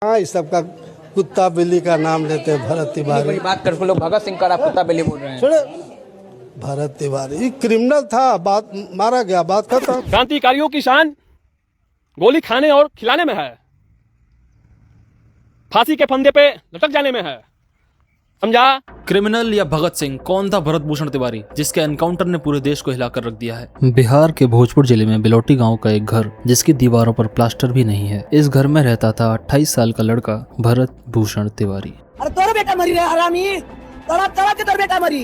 हाँ, इस सबका कुत्ता बिल्ली का नाम लेते हैं भरत तिवारी। बात कर लोग भगत सिंह का कुत्ता बिल्ली बोल रहे हैं। छोड़े, भरत तिवारी क्रिमिनल था, बात मारा गया, बात खत्म। क्रांतिकारियों की शान गोली खाने और खिलाने में है, फांसी के फंदे पे लटक जाने में है, समझा? क्रिमिनल या भगत सिंह, कौन था भरत भूषण तिवारी जिसके एनकाउंटर ने पूरे देश को हिलाकर रख दिया है? बिहार के भोजपुर जिले में बिलोटी गांव का एक घर जिसकी दीवारों पर प्लास्टर भी नहीं है। इस घर में रहता था 28 साल का लड़का भरत भूषण तिवारी। अरे तोरा बेटा मरी रे हरामी, तोरा के तोर बेटा मरी।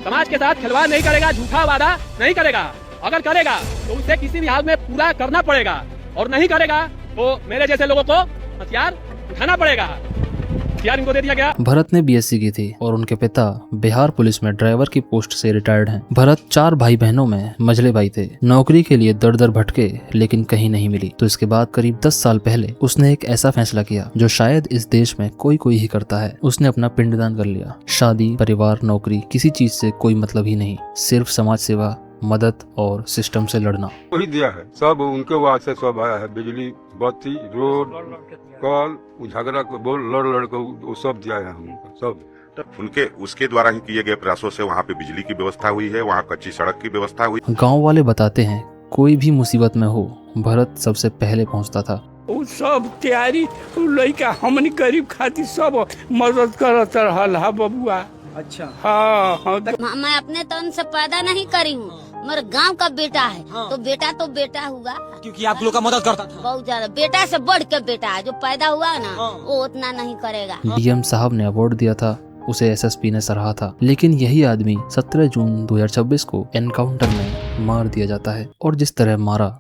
समाज के साथ खिलवाड़ नहीं करेगा, झूठा वादा नहीं करेगा। अगर करेगा तो उसे किसी भी हाल में पूरा करना पड़ेगा, और नहीं करेगा तो मेरे जैसे लोगों को हथियार उठाना पड़ेगा। हथियार इनको दे दिया गया। भरत ने बीएससी की थी और उनके पिता बिहार पुलिस में ड्राइवर की पोस्ट से रिटायर्ड हैं। भरत 4 भाई बहनों में मझले भाई थे। नौकरी के लिए दर दर भटके लेकिन कहीं नहीं मिली, तो इसके बाद करीब 10 साल पहले उसने एक ऐसा फैसला किया जो शायद इस देश में कोई ही करता है। उसने अपना पिंडदान कर लिया। शादी, परिवार, नौकरी, किसी चीज से कोई मतलब ही नहीं, सिर्फ समाज सेवा, मदद और सिस्टम से लड़ना। वही दिया है, सब उनके वहाँ से सब आया है। बिजली, बत्ती, रोड, कल, झगड़ा को बोल लड़ को वो सब दिया है हमको, सब उनके उसके द्वारा ही किए गए प्रयासों से वहाँ पे बिजली की व्यवस्था हुई है, वहाँ कच्ची सड़क की व्यवस्था हुई। गांव वाले बताते हैं कोई भी मुसीबत में हो भरत सबसे पहले पहुंचता था। वो सब तैयारी लड़का हमनी गरीब खातिर सब मदद करत रहल है बबुआ। अच्छा, हाँ। मैं अपने तन से पैदा नहीं करी हूँ, मेरे गांव का बेटा है। तो बेटा हुआ, क्योंकि आप लोग का मदद करता था। बहुत ज्यादा, बेटा से बढ़ के बेटा है। जो पैदा हुआ ना वो उतना नहीं करेगा। डीएम साहब ने अवार्ड दिया था, उसे एसएसपी ने सराहा था, लेकिन यही आदमी 17 जून 2026 को एनकाउंटर में मार दिया जाता है। और जिस तरह मारा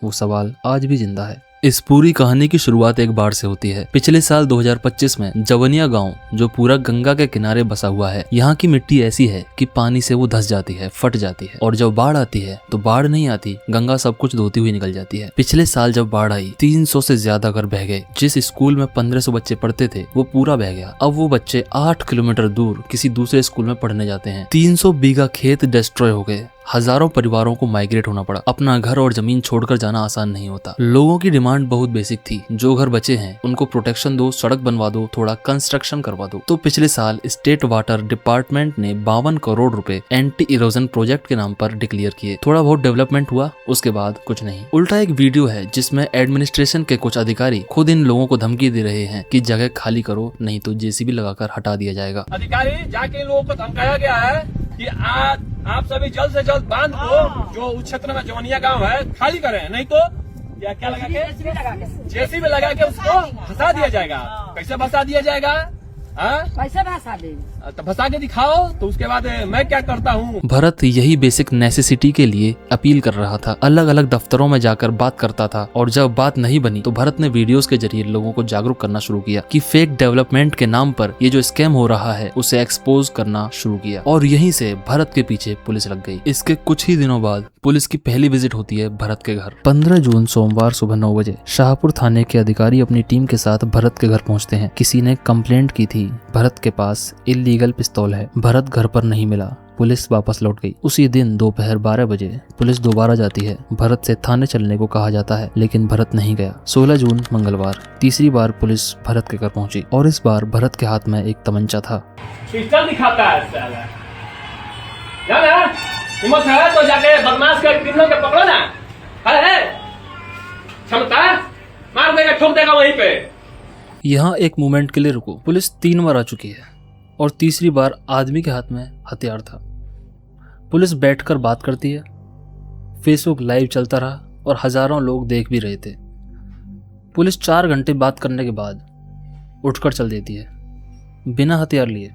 वो सवाल आज भी जिंदा है। इस पूरी कहानी की शुरुआत एक बाढ़ से होती है। पिछले साल 2025 में जवनिया गांव, जो पूरा गंगा के किनारे बसा हुआ है, यहाँ की मिट्टी ऐसी है कि पानी से वो धंस जाती है, फट जाती है। और जब बाढ़ आती है तो बाढ़ नहीं आती, गंगा सब कुछ धोती हुई निकल जाती है। पिछले साल जब बाढ़ आई 300 से ज्यादा घर बह गए। जिस स्कूल में 1500 बच्चे पढ़ते थे वो पूरा बह गया। अब वो बच्चे 8 किलोमीटर दूर किसी दूसरे स्कूल में पढ़ने जाते हैं। 300 बीघा खेत डिस्ट्रॉय हो गए। हजारों परिवारों को माइग्रेट होना पड़ा। अपना घर और जमीन छोड़कर जाना आसान नहीं होता। लोगों की डिमांड बहुत बेसिक थी, जो घर बचे हैं उनको प्रोटेक्शन दो, सड़क बनवा दो, थोड़ा कंस्ट्रक्शन करवा दो। तो पिछले साल स्टेट वाटर डिपार्टमेंट ने 52 करोड़ रुपए एंटी इरोजन प्रोजेक्ट के नाम पर डिक्लेयर किए। थोड़ा बहुत डेवलपमेंट हुआ, उसके बाद कुछ नहीं। उल्टा एक वीडियो है जिसमें एडमिनिस्ट्रेशन के कुछ अधिकारी खुद इन लोगों को धमकी दे रहे हैं कि जगह खाली करो, नहीं तो जेसीबी लगाकर हटा दिया जाएगा। अधिकारी जाके लोगों को धमकाया गया है कि आप सभी जल्द से जल्द बांध को जो उस क्षेत्र में जवनिया गांव है खाली करें, नहीं तो क्या लगा के जेसीबी लगा के उसको फंसा दिया जाएगा। कैसे फंसा दिया जाएगा? कैसे भाषा दे तो फंसा के दिखाओ, तो उसके बाद मैं क्या करता हूँ। भरत यही बेसिक नेसेसिटी के लिए अपील कर रहा था। अलग अलग दफ्तरों में जाकर बात करता था, और जब बात नहीं बनी तो भरत ने वीडियोस के जरिए लोगों को जागरूक करना शुरू किया कि फेक डेवलपमेंट के नाम पर ये जो स्कैम हो रहा है उसे एक्सपोज करना शुरू किया। और यहीं से भरत के पीछे पुलिस लग गई। इसके कुछ ही दिनों बाद पुलिस की पहली विजिट होती है भरत के घर। 15 जून सोमवार सुबह 9 बजे शाहपुर थाने के अधिकारी अपनी टीम के साथ भरत के घर पहुंचते हैं। किसी ने कंप्लेंट की थी भरत के पास इल्लीगल पिस्तौल है। भरत घर पर नहीं मिला, पुलिस वापस लौट गई। उसी दिन दोपहर 12 बजे पुलिस दोबारा जाती है। भरत से थाने चलने को कहा जाता है, लेकिन भरत नहीं गया। 16 जून मंगलवार तीसरी बार पुलिस भरत के घर पहुंची, और इस बार भरत के हाथ में एक तमंचा था। पिस्टल दिखाता है साला। जाना हिम्मत है तो जाके बदमाश के क्रिमिनल के पकड़ो ना। है क्षमता, मार देगा, ठोक देगा वहीं पे। यहाँ एक मोमेंट के लिए रुको। पुलिस 3 बार आ चुकी है और तीसरी बार आदमी के हाथ में हथियार था। पुलिस बैठकर बात करती है। फेसबुक लाइव चलता रहा और हजारों लोग देख भी रहे थे। पुलिस 4 घंटे बात करने के बाद उठकर चल देती है बिना हथियार लिए।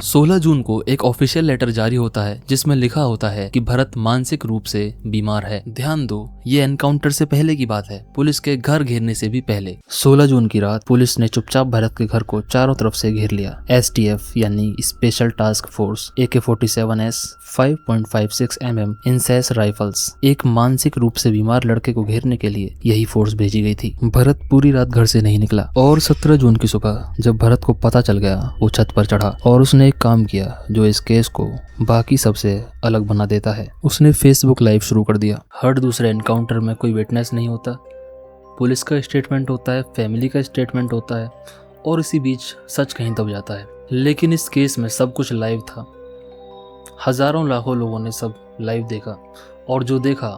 16 जून को एक ऑफिशियल लेटर जारी होता है जिसमें लिखा होता है कि भरत मानसिक रूप से बीमार है। ध्यान दो, ये एनकाउंटर से पहले की बात है, पुलिस के घर घेरने से भी पहले। 16 जून की रात पुलिस ने चुपचाप भरत के घर को चारों तरफ से घेर लिया। एसटीएफ यानी special task force, AK-47S 5.56 mm INSAS rifles, एक मानसिक रूप से बीमार लड़के को घेरने के लिए यही फोर्स भेजी गई थी। भरत पूरी रात घर से नहीं निकला और 17 जून की सुबह जब भरत को पता चल गया वो छत पर चढ़ा और उसने एक काम किया जो इस केस को बाकी सबसे अलग बना देता है। उसने फेसबुक लाइव शुरू कर दिया। हर दूसरे एनकाउंटर में कोई विटनेस नहीं होता, पुलिस का स्टेटमेंट होता है, फैमिली का स्टेटमेंट होता है और इसी बीच सच कहीं दब जाता है। लेकिन इस केस में सब कुछ लाइव था। हजारों लाखों लोगों ने सब लाइव देखा और जो देखा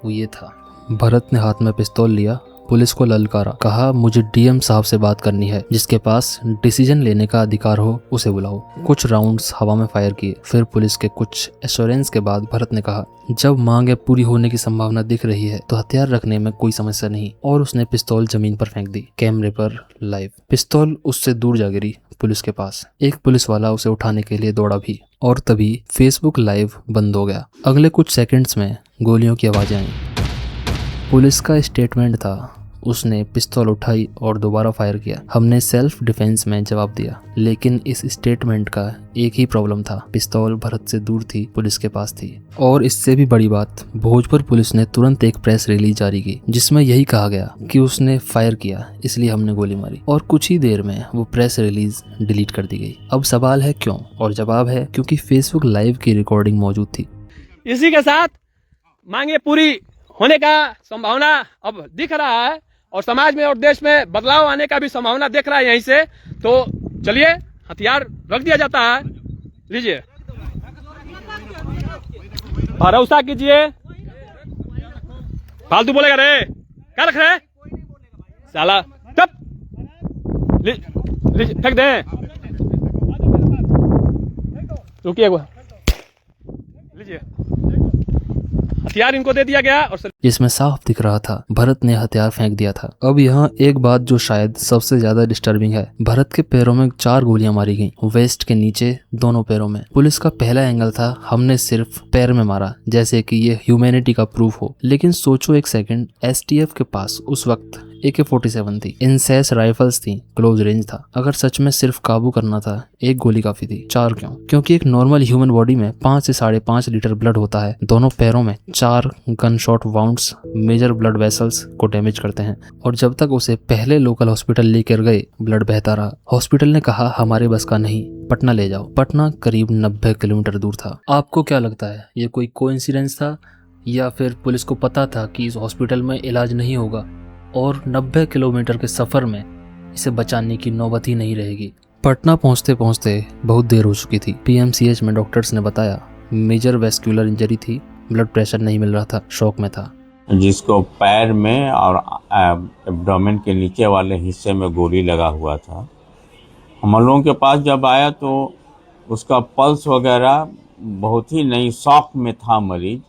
वो ये था। भरत ने हाथ में पिस्तौल लिया, पुलिस को ललकारा, कहा मुझे डीएम साहब से बात करनी है, जिसके पास डिसीजन लेने का अधिकार हो उसे बुलाओ। कुछ राउंड्स हवा में फायर किए। फिर पुलिस के कुछ एश्योरेंस के बाद भरत ने कहा जब मांगे पूरी होने की संभावना दिख रही है तो हथियार रखने में कोई समस्या नहीं, और उसने पिस्तौल जमीन पर फेंक दी। कैमरे पर लाइव पिस्तौल उससे दूर जा गिरी पुलिस के पास। एक पुलिस वाला उसे उठाने के लिए दौड़ा भी और तभी फेसबुक लाइव बंद हो गया। अगले कुछ सेकंड्स में गोलियों की आवाजें आई। पुलिस का स्टेटमेंट था, उसने पिस्तौल उठाई और दोबारा फायर किया। हमने सेल्फ डिफेंस में जवाब दिया, लेकिन इस स्टेटमेंट का एक ही प्रॉब्लम था, पिस्तौल भरत से दूर थी, पुलिस के पास थी। और इससे भी बड़ी बात, भोजपुर पुलिस ने तुरंत एक प्रेस रिलीज जारी की जिसमें यही कहा गया कि उसने फायर किया इसलिए हमने गोली मारी, और कुछ ही देर में वो प्रेस रिलीज डिलीट कर दी गई। अब सवाल है क्यों, और जवाब है क्योंकि फेसबुक लाइव की रिकॉर्डिंग मौजूद थी। इसी के साथ मांगे पूरी होने का संभावना अब दिख रहा है और समाज में और देश में बदलाव आने का भी संभावना देख रहा है यहीं से। तो चलिए हथियार रख दिया जाता है, लीजिए, भरोसा कीजिए। फालतू बोलेगा रे, क्या रख रहे साला, तब लीजिए, फेंक दे, रुकिए, लीजिए, हथियार इनको दे दिया गया और जिसमें साफ दिख रहा था भरत ने हथियार फेंक दिया था। अब यहाँ एक बात जो शायद सबसे ज्यादा डिस्टर्बिंग है, भरत के पैरों में 4 गोलियां मारी गईं, वेस्ट के नीचे दोनों पैरों में। पुलिस का पहला एंगल था हमने सिर्फ पैर में मारा, जैसे कि ये ह्यूमैनिटी का प्रूफ हो। लेकिन सोचो एक सेकंड, एसटीएफ के पास उस वक्त AK-47 थी, इंसेस राइफल्स थी, क्लोज रेंज था। अगर सच में सिर्फ काबू करना था, एक गोली काफी थी। 4 क्यों? क्योंकि एक नॉर्मल ह्यूमन बॉडी में 5 से 5.5 लीटर ब्लड होता है। दोनों पैरों में 4 gun shot wounds major blood vessels को डैमेज करते हैं, और जब तक उसे पहले लोकल हॉस्पिटल लेकर गए ब्लड बहता रहा। हॉस्पिटल ने कहा हमारे बस का नहीं, पटना ले जाओ। पटना करीब 90 किलोमीटर दूर था। आपको क्या लगता है, ये कोई कोइंसिडेंस था या फिर पुलिस को पता था कि इस हॉस्पिटल में इलाज नहीं होगा और 90 किलोमीटर के सफर में इसे बचाने की नौबत ही नहीं रहेगी? पटना पहुंचते पहुंचते बहुत देर हो चुकी थी। PMCH में डॉक्टर्स ने बताया मेजर वेस्कुलर इंजरी थी, ब्लड प्रेशर नहीं मिल रहा था, शॉक में था। जिसको पैर में और एब्डोमेन के नीचे वाले हिस्से में गोली लगा हुआ था। हम लोगों के पास जब आया तो उसका पल्स वगैरह बहुत ही नहीं, शॉक में था मरीज,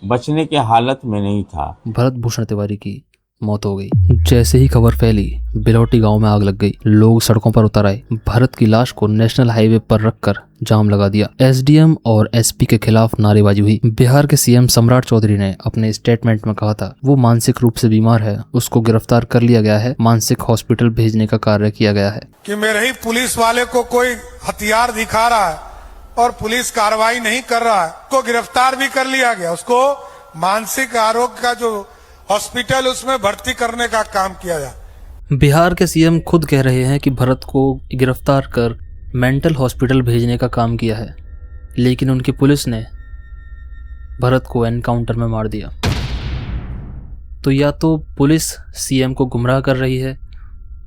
बचने के हालत में नहीं था। भरत भूषण तिवारी की मौत हो गई। जैसे ही खबर फैली, बिलौटी गांव में आग लग गई। लोग सड़कों पर उतर आए। भरत की लाश को नेशनल हाईवे पर रखकर जाम लगा दिया। SDM और SP के खिलाफ नारेबाजी हुई। बिहार के CM सम्राट चौधरी ने अपने स्टेटमेंट में कहा था वो मानसिक रूप से बीमार है, उसको गिरफ्तार कर लिया गया है, मानसिक हॉस्पिटल भेजने का कार्य किया गया है। कि मेरे ही पुलिस वाले को कोई हथियार दिखा रहा है और पुलिस कार्रवाई नहीं कर रहा है, को गिरफ्तार भी कर लिया गया, उसको मानसिक आरोग्य का जो हॉस्पिटल उसमें भर्ती करने का काम किया जाए। बिहार के CM खुद कह रहे हैं कि भरत को गिरफ्तार कर मेंटल हॉस्पिटल भेजने का काम किया है, लेकिन उनकी पुलिस ने भरत को एनकाउंटर में मार दिया। तो या तो पुलिस CM को गुमराह कर रही है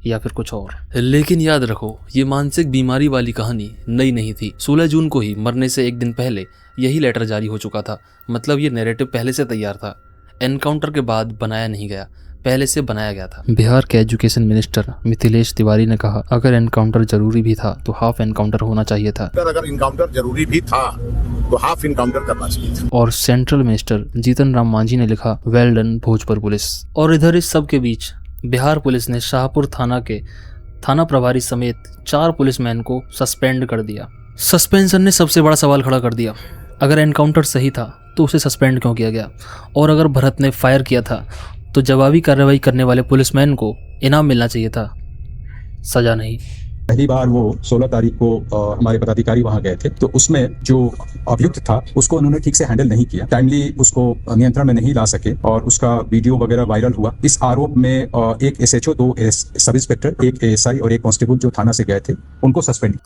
या फिर कुछ और। लेकिन याद रखो, ये मानसिक बीमारी वाली कहानी नई नहीं थी। 16 जून को ही मरने से एक दिन पहले यही लेटर जारी हो चुका था। मतलब ये नैरेटिव पहले से तैयार था, एनकाउंटर के बाद बनाया नहीं गया, पहले से बनाया गया था। बिहार के एजुकेशन मिनिस्टर मिथिलेश तिवारी ने कहा अगर एनकाउंटर जरूरी भी था तो हाफ एनकाउंटर होना चाहिए था। अगर एनकाउंटर जरूरी भी था तो हाफ एनकाउंटर करना चाहिए था। और सेंट्रल मिनिस्टर जीतन राम मांझी ने लिखा वेल डन भोजपुर पुलिस। और इधर इस सब के बीच बिहार पुलिस ने शाहपुर थाना के थाना प्रभारी समेत 4 पुलिसमैन को सस्पेंड कर दिया। सस्पेंशन ने सबसे बड़ा सवाल खड़ा कर दिया, अगर एनकाउंटर सही था तो उसे सस्पेंड क्यों किया गया? और अगर भरत ने फायर किया था तो जवाबी कार्रवाई करने वाले पुलिसमैन को इनाम मिलना चाहिए था, सजा नहीं। पहली बार वो 16 तारीख को हमारे पदाधिकारी वहां गए थे, तो उसमें जो अभियुक्त था उसको उन्होंने ठीक से हैंडल नहीं किया, टाइमली उसको नियंत्रण में नहीं ला सके और उसका वीडियो वगैरह वायरल हुआ। इस आरोप में एक SHO, 2 सब इंस्पेक्टर, एक ASI और एक कांस्टेबल जो थाना से गए थे उनको सस्पेंड।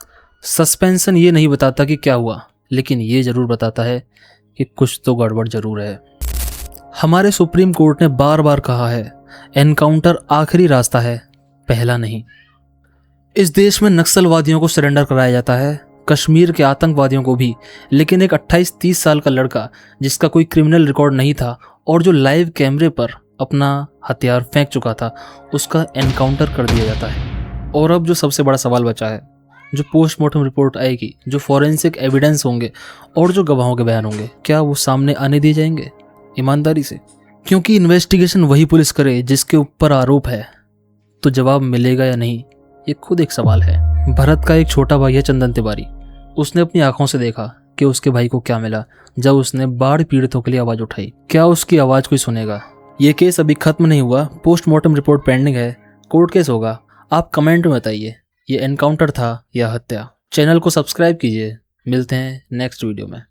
सस्पेंशन ये नहीं बताता कि क्या हुआ, लेकिन ये जरूर बताता है कि कुछ तो गड़बड़ जरूर है। हमारे सुप्रीम कोर्ट ने बार बार कहा है, एनकाउंटर आखिरी रास्ता है, पहला नहीं। इस देश में नक्सलवादियों को सरेंडर कराया जाता है, कश्मीर के आतंकवादियों को भी, लेकिन एक 28-30 साल का लड़का जिसका कोई क्रिमिनल रिकॉर्ड नहीं था और जो लाइव कैमरे पर अपना हथियार फेंक चुका था, उसका एनकाउंटर कर दिया जाता है। और अब जो सबसे बड़ा सवाल बचा है, जो पोस्टमार्टम रिपोर्ट आएगी, जो फॉरेंसिक एविडेंस होंगे और जो गवाहों के बयान होंगे, क्या वो सामने आने दिए जाएंगे ईमानदारी से? क्योंकि इन्वेस्टिगेशन वही पुलिस करे जिसके ऊपर आरोप है, तो जवाब मिलेगा या नहीं, ये खुद एक सवाल है। भरत का एक छोटा भाई है चंदन तिवारी। उसने अपनी आंखों से देखा कि उसके भाई को क्या मिला जब उसने बाढ़ पीड़ितों के लिए आवाज उठाई। क्या उसकी आवाज कोई सुनेगा? ये केस अभी खत्म नहीं हुआ, पोस्टमार्टम रिपोर्ट पेंडिंग है, कोर्ट केस होगा। आप कमेंट में बताइए ये एनकाउंटर था या हत्या। चैनल को सब्सक्राइब कीजिए। मिलते हैं नेक्स्ट वीडियो में।